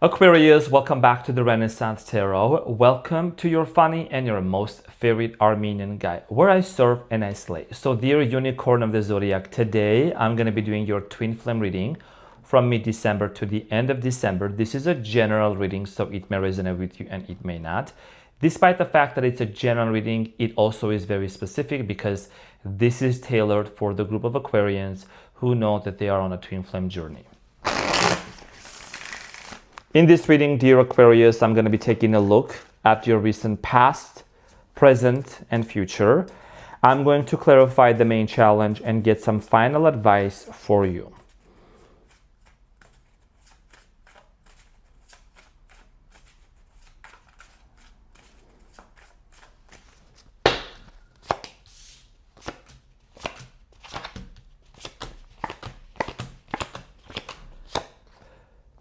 Aquarius, welcome back to the Renaissance Tarot. Welcome to your funny and your most favorite Armenian guy, where I serve and I slay. So dear unicorn of the zodiac, today I'm going to be doing your twin flame reading from mid-December to the end of December. This is a general reading, so it may resonate with you and it may not. Despite the fact that it's a general reading, it also is very specific because this is tailored for the group of Aquarians who know that they are on a twin flame journey. In this reading, dear Aquarius, I'm going to be taking a look at your recent past, present, and future. I'm going to clarify the main challenge and get some final advice for you.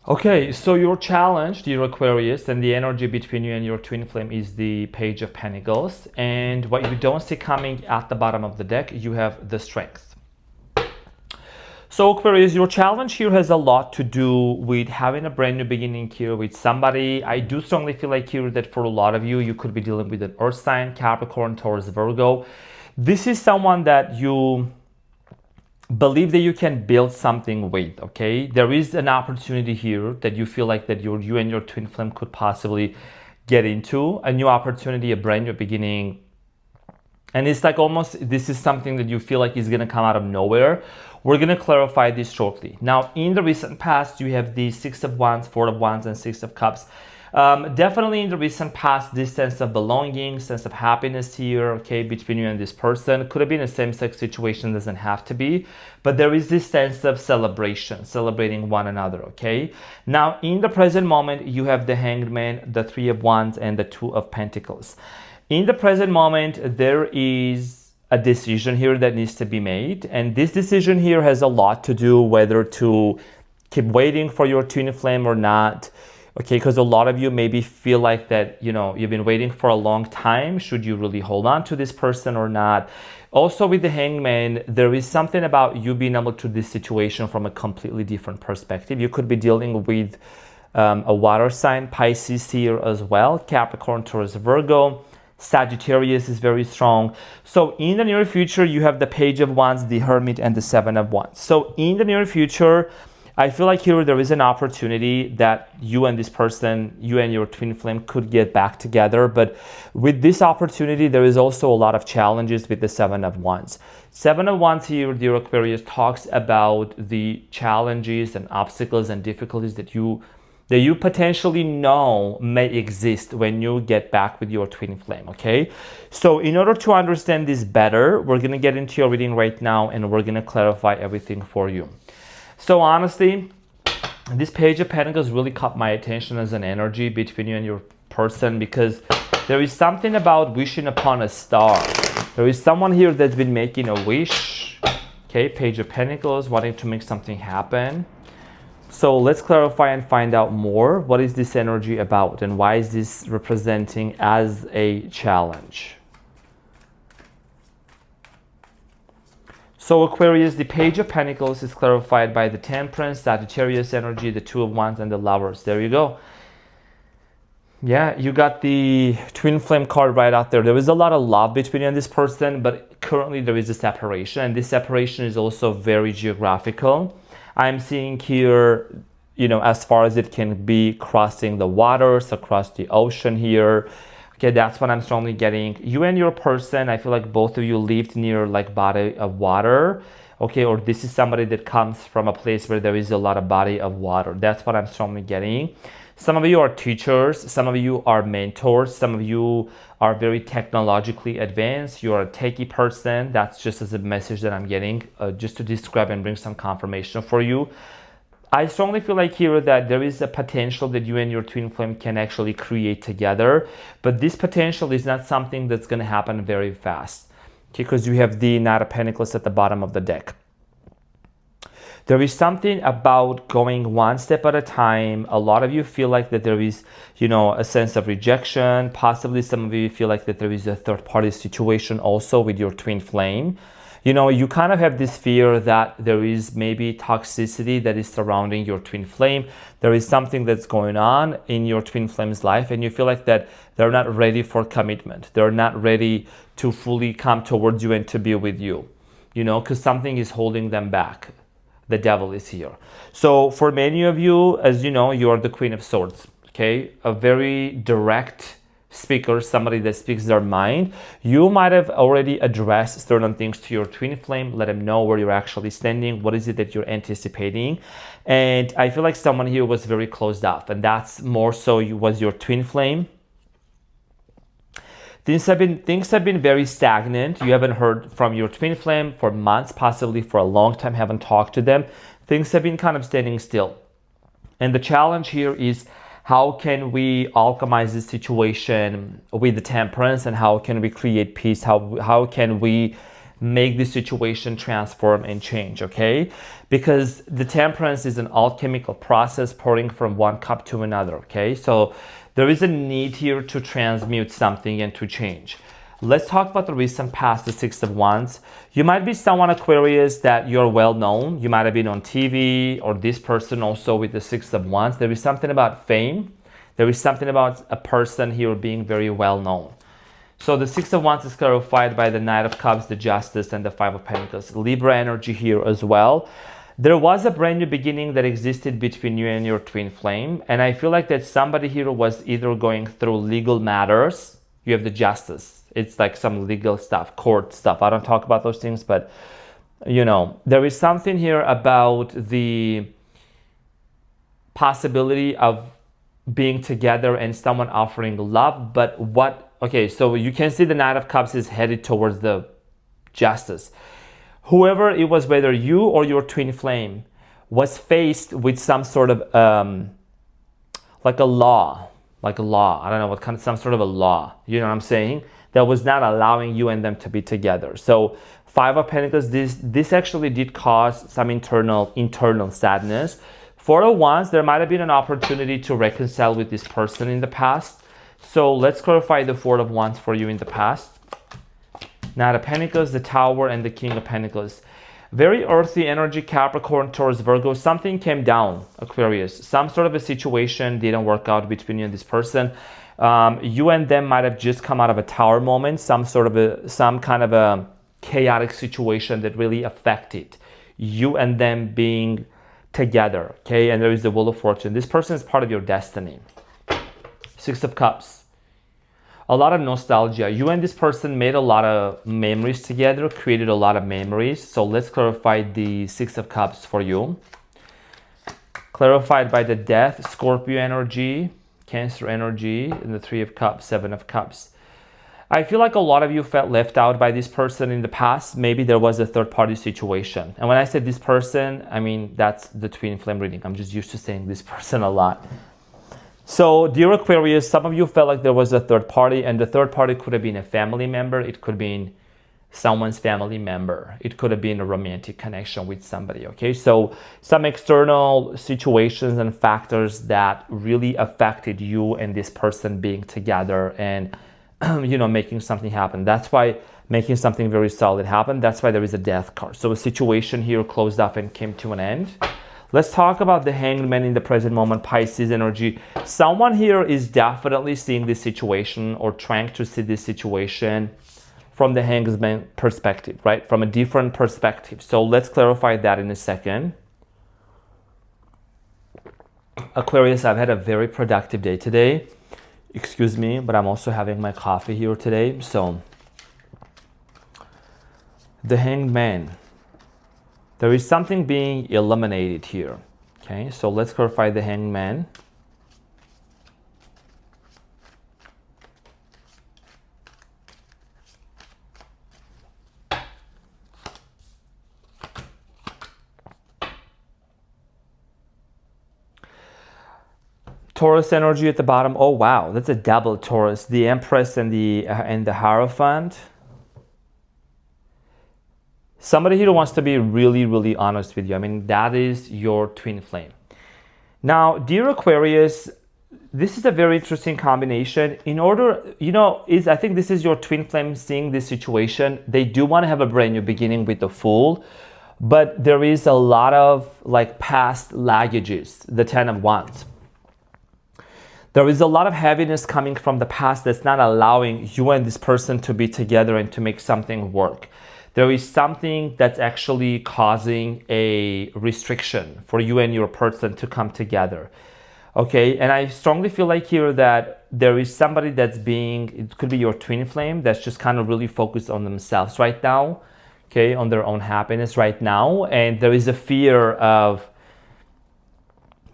Okay, so your challenge, dear Aquarius, and the energy between you and your twin flame is the Page of Pentacles. And what you don't see coming at the bottom of the deck, you have the Strength. So Aquarius, your challenge here has a lot to do with having a brand new beginning here with somebody. I do strongly feel like here that for a lot of you, you could be dealing with an Earth sign, Capricorn, Taurus, Virgo. This is someone that you believe that you can build something with. Okay, there is an opportunity here that you feel like that you and your twin flame could possibly get into a new opportunity, a brand new beginning. And it's like almost this is something that you feel like is going to come out of nowhere. We're going to clarify this shortly. Now, in the recent past, you have the Six of Wands, Four of Wands, and Six of Cups. Definitely in the recent past, this sense of belonging, sense of happiness here, okay, between you and this person. Could have been a same-sex situation, doesn't have to be, but there is this sense of celebration, celebrating one another, okay? Now, in the present moment, you have the Hanged Man, the Three of Wands, and the Two of Pentacles. In the present moment, there is a decision here that needs to be made, and this decision here has a lot to do whether to keep waiting for your twin flame or not. Okay, because a lot of you maybe feel like that, you know, you've been waiting for a long time. Should you really hold on to this person or not? Also with the Hangman, there is something about you being able to this situation from a completely different perspective. You could be dealing with a water sign, Pisces here as well, Capricorn, Taurus, Virgo. Sagittarius is very strong. So in the near future, you have the Page of Wands, the Hermit, and the Seven of Wands. So in the near future, I feel like here there is an opportunity that you and this person, you and your twin flame could get back together. But with this opportunity, there is also a lot of challenges with the Seven of Wands. Seven of Wands here, dear Aquarius, talks about the challenges and obstacles and difficulties that you potentially know may exist when you get back with your twin flame, okay? So in order to understand this better, we're going to get into your reading right now and we're going to clarify everything for you. So honestly, this Page of Pentacles really caught my attention as an energy between you and your person because there is something about wishing upon a star. There is someone here that's been making a wish. Okay, Page of Pentacles, wanting to make something happen. So let's clarify and find out more. What is this energy about and why is this representing as a challenge? So Aquarius, the Page of Pentacles is clarified by the Temperance, Sagittarius energy, the Two of Wands, and the Lovers. There you go. Yeah, you got the Twin Flame card right out there. There is a lot of love between you and this person, but currently there is a separation, and this separation is also very geographical. I'm seeing here, you know, as far as it can be, crossing the waters, across the ocean here. Okay, that's what I'm strongly getting. You and your person, I feel like both of you lived near like body of water. Okay, or this is somebody that comes from a place where there is a lot of body of water. That's what I'm strongly getting. Some of you are teachers, some of you are mentors, some of you are very technologically advanced. You're a techie person. That's just as a message that I'm getting, just to describe and bring some confirmation for you. I strongly feel like here that there is a potential that you and your twin flame can actually create together, but this potential is not something that's going to happen very fast, okay, because you have the Knight of Pentacles at the bottom of the deck. There is something about going one step at a time. A lot of you feel like that there is, you know, a sense of rejection. Possibly some of you feel like that there is a third-party situation also with your twin flame. You know, you kind of have this fear that there is maybe toxicity that is surrounding your twin flame. There is something that's going on in your twin flame's life, and you feel like that they're not ready for commitment. They're not ready to fully come towards you and to be with you, you know, because something is holding them back. The devil is here. So for many of you, as you know, you are the Queen of Swords, okay? A very direct speaker, somebody that speaks their mind. You might have already addressed certain things to your twin flame, let them know where you're actually standing, what is it that you're anticipating. And I feel like someone here was very closed off, and that's more so was your twin flame. Things have been very stagnant. You haven't heard from your twin flame for months, possibly for a long time, haven't talked to them. Things have been kind of standing still. And the challenge here is, how can we alchemize this situation with the temperance, and how can we create peace? How can we make this situation transform and change, okay? Because the temperance is an alchemical process, pouring from one cup to another, okay? So there is a need here to transmute something and to change. Let's talk about the recent past, the Six of Wands. You might be someone, Aquarius, that you're well known. You might have been on TV, or this person also with the Six of Wands. There is something about fame. There is something about a person here being very well known. So the Six of Wands is clarified by the Knight of Cups, the Justice, and the Five of Pentacles. Libra energy here as well. There was a brand new beginning that existed between you and your twin flame. And I feel like that somebody here was either going through legal matters. You have the Justice. It's like some legal stuff, court stuff. I don't talk about those things, but you know, there is something here about the possibility of being together and someone offering love. But okay, so you can see the Knight of Cups is headed towards the Justice. Whoever it was, whether you or your twin flame, was faced with some sort of like a law. I don't know what kind of, some sort of a law, you know what I'm saying, that was not allowing you and them to be together. So Five of Pentacles, this actually did cause some internal sadness. Four of Wands, there might have been an opportunity to reconcile with this person in the past. So let's clarify the Four of Wands for you in the past. Knight of Pentacles, the Tower, and the King of Pentacles. Very earthy energy, Capricorn, Taurus, Virgo. Something came down, Aquarius. Some sort of a situation didn't work out between you and this person. You and them might have just come out of a Tower moment, some kind of a chaotic situation that really affected you and them being together, okay? And there is the Wheel of Fortune. This person is part of your destiny. Six of Cups. A lot of nostalgia. You and this person made a lot of memories together, created a lot of memories. So let's clarify the Six of Cups for you. Clarified by the Death, Scorpio energy, Cancer energy, and the Three of Cups, Seven of Cups. I feel like a lot of you felt left out by this person in the past. Maybe there was a third-party situation. And when I said this person, I mean, that's the twin flame reading. I'm just used to saying this person a lot. So, dear Aquarius, some of you felt like there was a third party, and the third party could have been a family member. It could have been someone's family member. It could have been a romantic connection with somebody, okay? So, some external situations and factors that really affected you and this person being together and, you know, making something happen. That's why making something very solid happen. That's why there is a Death card. So, a situation here closed off and came to an end. Let's talk about the Hanged Man in the present moment, Pisces energy. Someone here is definitely seeing this situation or trying to see this situation from the Hanged Man perspective, right? From a different perspective. So let's clarify that in a second. Aquarius, I've had a very productive day today. Excuse me, but I'm also having my coffee here today. So the Hanged Man. There is something being eliminated here. Okay, so let's clarify the Hanged Man. Taurus energy at the bottom. Oh wow, that's a double Taurus. The Empress and the Hierophant. Somebody here wants to be really, really honest with you. I mean, that is your twin flame. Now, dear Aquarius, this is a very interesting combination. In order, I think this is your twin flame seeing this situation. They do want to have a brand new beginning with the Fool, but there is a lot of like past laggages, the Ten of Wands. There is a lot of heaviness coming from the past that's not allowing you and this person to be together and to make something work. There is something that's actually causing a restriction for you and your person to come together. Okay, and I strongly feel like here that there is somebody it could be your twin flame, that's just kind of really focused on themselves right now, okay, on their own happiness right now. And there is a fear of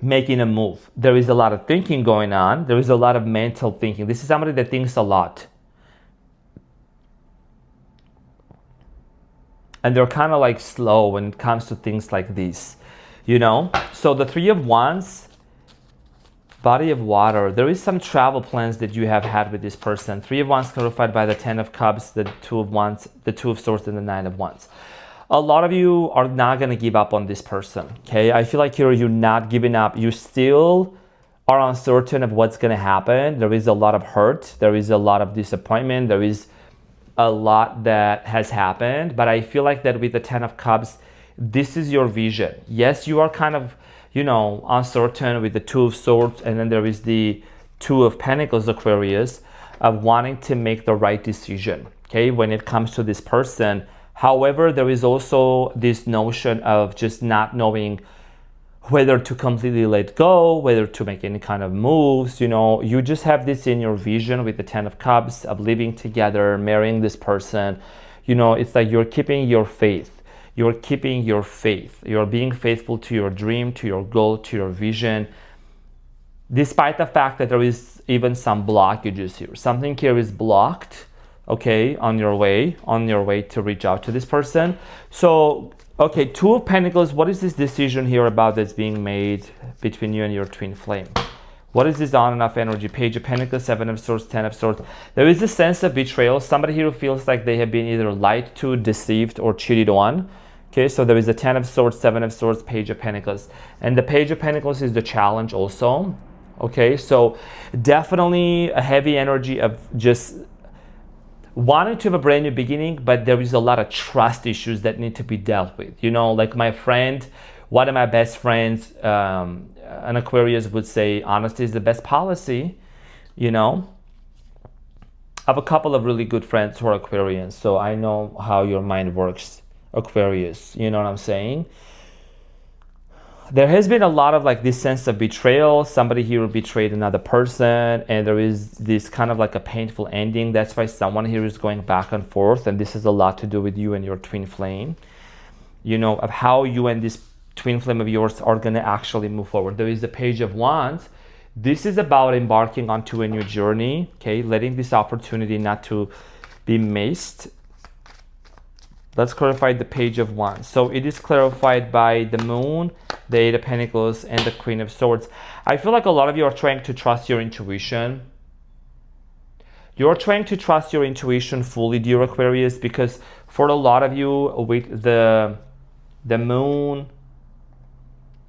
making a move. There is a lot of thinking going on. There is a lot of mental thinking. This is somebody that thinks a lot. And they're kind of like slow when it comes to things like this, So the Three of Wands, body of water, there is some travel plans that you have had with this person. Three of Wands clarified by the Ten of Cups, the Two of Wands, the Two of Swords, and the Nine of Wands. A lot of you are not going to give up on this person, okay? I feel like here you're not giving up. You still are uncertain of what's going to happen. There is a lot of hurt. There is a lot of disappointment. There is a lot that has happened. But I feel like that with the Ten of Cups, this is your vision. Yes, you are kind of, uncertain with the Two of Swords, and then there is the Two of Pentacles, Aquarius, of wanting to make the right decision, okay, when it comes to this person. However, there is also this notion of just not knowing whether to completely let go, whether to make any kind of moves. You just have this in your vision with the Ten of Cups of living together, marrying this person. It's like you're keeping your faith. You're keeping your faith. You're being faithful to your dream, to your goal, to your vision, despite the fact that there is even some blockages here. Something here is blocked, okay, on your way to reach out to this person. So, okay, Two of Pentacles, what is this decision here about that's being made between you and your twin flame? What is this on and off energy? Page of Pentacles, Seven of Swords, Ten of Swords. There is a sense of betrayal. Somebody here who feels like they have been either lied to, deceived, or cheated on. Okay, so there is a Ten of Swords, Seven of Swords, Page of Pentacles. And the Page of Pentacles is the challenge also. Okay, so definitely a heavy energy of just wanting to have a brand new beginning, but there is a lot of trust issues that need to be dealt with. Like my friend, one of my best friends, an Aquarius would say, honesty is the best policy. I have a couple of really good friends who are Aquarians, so I know how your mind works, Aquarius. You know what I'm saying? There has been a lot of like this sense of betrayal. Somebody here betrayed another person, and there is this kind of like a painful ending. That's why someone here is going back and forth, and this has a lot to do with you and your twin flame, of how you and this twin flame of yours are going to actually move forward. There is the Page of Wands. This is about embarking onto a new journey, okay, letting this opportunity not to be missed. Let's clarify the Page of Wands. So it is clarified by the Moon, the Eight of Pentacles, and the Queen of Swords. I feel like a lot of you are trying to trust your intuition. You're trying to trust your intuition fully, dear Aquarius, because for a lot of you with the Moon,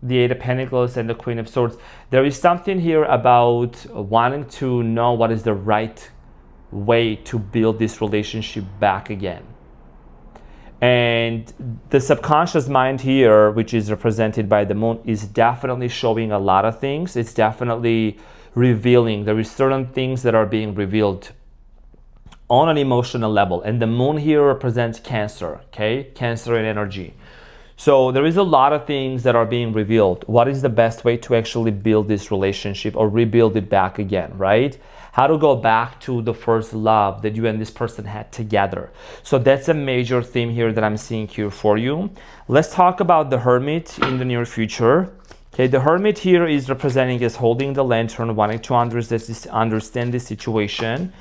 the Eight of Pentacles, and the Queen of Swords, there is something here about wanting to know what is the right way to build this relationship back again. And the subconscious mind here, which is represented by the Moon, is definitely showing a lot of things. It's definitely revealing. There is certain things that are being revealed on an emotional level. And the Moon here represents Cancer, okay? Cancer and energy. So there is a lot of things that are being revealed. What is the best way to actually build this relationship or rebuild it back again, right? How to go back to the first love that you and this person had together. So that's a major theme here that I'm seeing here for you. Let's talk about the Hermit in the near future. Okay, the Hermit here is representing as holding the lantern, wanting to understand this situation.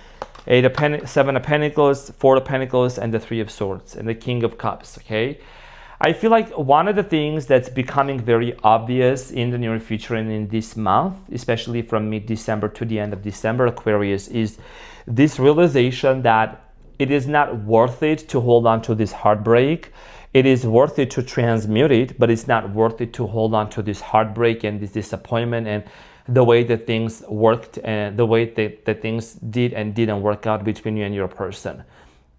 Seven of Pentacles, Four of Pentacles, and the Three of Swords, and the King of Cups, okay? I feel like one of the things that's becoming very obvious in the near future and in this month, especially from mid-December to the end of December, Aquarius, is this realization that it is not worth it to hold on to this heartbreak. It is worth it to transmute it, but it's not worth it to hold on to this heartbreak and this disappointment and the way that things worked and the way that things did and didn't work out between you and your person,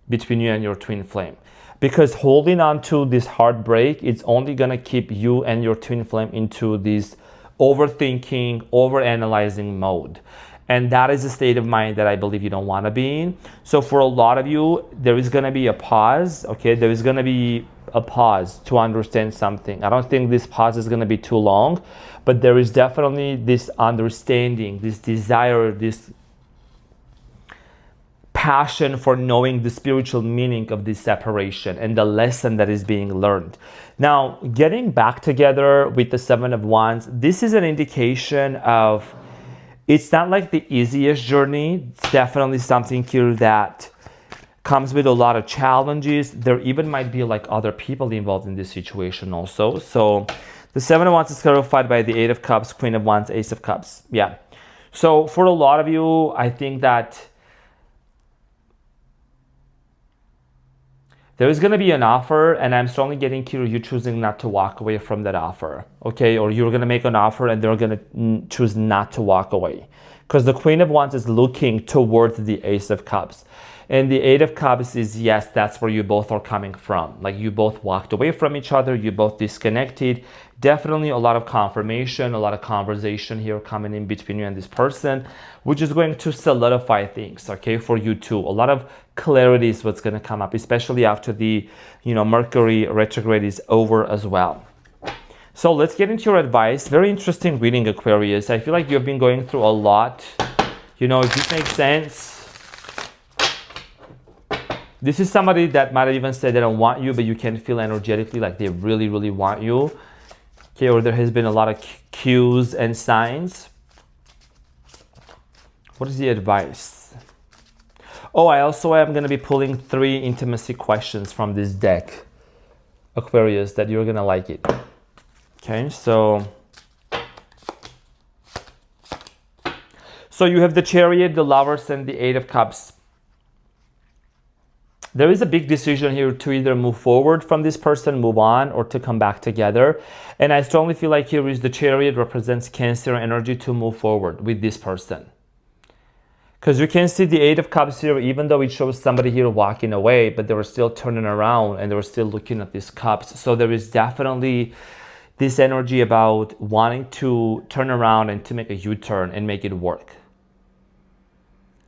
between you and your twin flame. Because holding on to this heartbreak, it's only gonna keep you and your twin flame into this overthinking, overanalyzing mode. And that is a state of mind that I believe you don't want to be in. So for a lot of you, there is going to be a pause, okay? There is going to be a pause to understand something. I don't think this pause is going to be too long, but there is definitely this understanding, this desire, this passion for knowing the spiritual meaning of this separation and the lesson that is being learned. Now, getting back together with the Seven of Wands, this is an indication of, it's not like the easiest journey. It's definitely something here that comes with a lot of challenges. There even might be like other people involved in this situation also. So the Seven of Wands is clarified by the Eight of Cups, Queen of Wands, Ace of Cups. Yeah. So for a lot of you, I think that there is going to be an offer, and I'm strongly getting here you choosing not to walk away from that offer, okay? Or you're going to make an offer and they're going to choose not to walk away. Because the Queen of Wands is looking towards the Ace of Cups. And the Eight of Cups is, yes, that's where you both are coming from. Like you both walked away from each other, you both disconnected. Definitely a lot of confirmation, a lot of conversation here coming in between you and this person, which is going to solidify things, okay, for you too. A lot of clarity is what's going to come up, especially after the, Mercury retrograde is over as well. So let's get into your advice. Very interesting reading, Aquarius. I feel like you've been going through a lot. If this makes sense. This is somebody that might have even said they don't want you, but you can feel energetically like they really, really want you. Okay, or there has been a lot of cues and signs. What is the advice? Oh, I also am going to be pulling 3 intimacy questions from this deck, Aquarius, that you're going to like it. Okay, so you have the Chariot, the Lovers, and the Eight of Cups. There is a big decision here to either move forward from this person, move on, or to come back together. And I strongly feel like here is the Chariot represents Cancer energy to move forward with this person. Because you can see the Eight of Cups here, even though it shows somebody here walking away, but they were still turning around and they were still looking at these cups. So there is definitely this energy about wanting to turn around and to make a U-turn and make it work.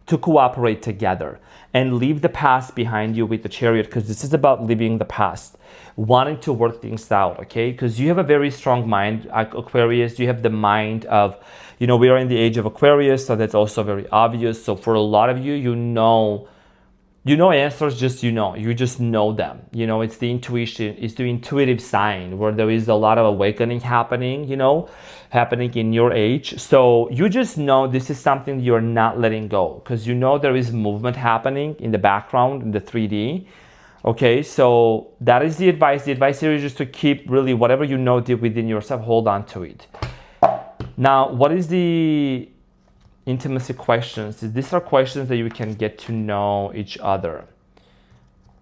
To cooperate together and leave the past behind you with the Chariot, because this is about leaving the past, wanting to work things out, okay? Because you have a very strong mind, Aquarius. You have the mind of, we are in the age of Aquarius, so that's also very obvious. So for a lot of you, you know answers, you just know them. It's the intuition, it's the intuitive sign where there is a lot of awakening happening, happening in your age. So you just know this is something you're not letting go, because there is movement happening in the background, in the 3D. Okay, so that is the advice. The advice here is just to keep really whatever deep within yourself, hold on to it. Now, what is the intimacy questions? These are questions that you can get to know each other.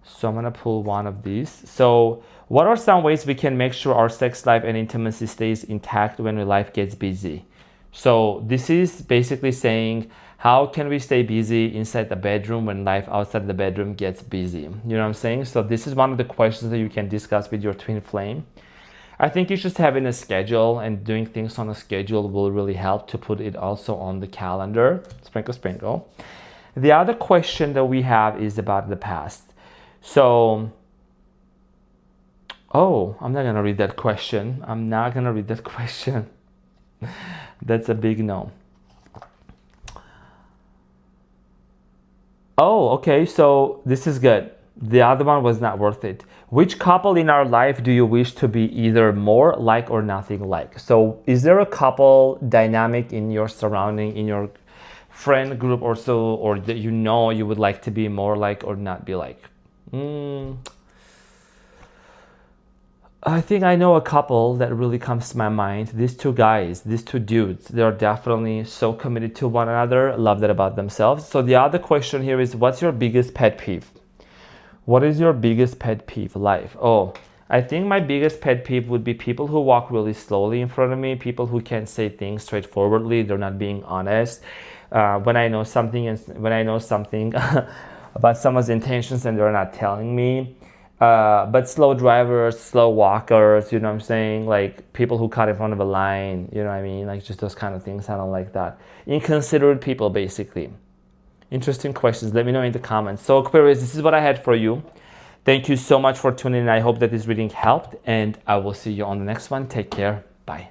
So I'm gonna pull one of these. So what are some ways we can make sure our sex life and intimacy stays intact when life gets busy? So this is basically saying, how can we stay busy inside the bedroom when life outside the bedroom gets busy? You know what I'm saying? So this is one of the questions that you can discuss with your twin flame. I think it's just having a schedule and doing things on a schedule will really help to put it also on the calendar. Sprinkle, sprinkle. The other question that we have is about the past. So, I'm not going to read that question. That's a big no. Oh, okay. So this is good. The other one was not worth it. Which couple in our life do you wish to be either more like or nothing like? So is there a couple dynamic in your surrounding, in your friend group or so, or that you would like to be more like or not be like? I think I know a couple that really comes to my mind. These two guys, these two dudes, they're definitely so committed to one another. Love that about themselves. So the other question here is, what's your biggest pet peeve? What is your biggest pet peeve? Life. Oh, I think my biggest pet peeve would be people who walk really slowly in front of me, people who can't say things straightforwardly, they're not being honest. When I know something about someone's intentions and they're not telling me. But slow drivers, slow walkers, you know what I'm saying? Like people who cut in front of a line, you know what I mean? Like just those kind of things, I don't like that. Inconsiderate people, basically. Interesting questions, let me know in the comments. So Aquarius, this is what I had for you. Thank you so much for tuning in. I hope that this reading helped, and I will see you on the next one. Take care. Bye.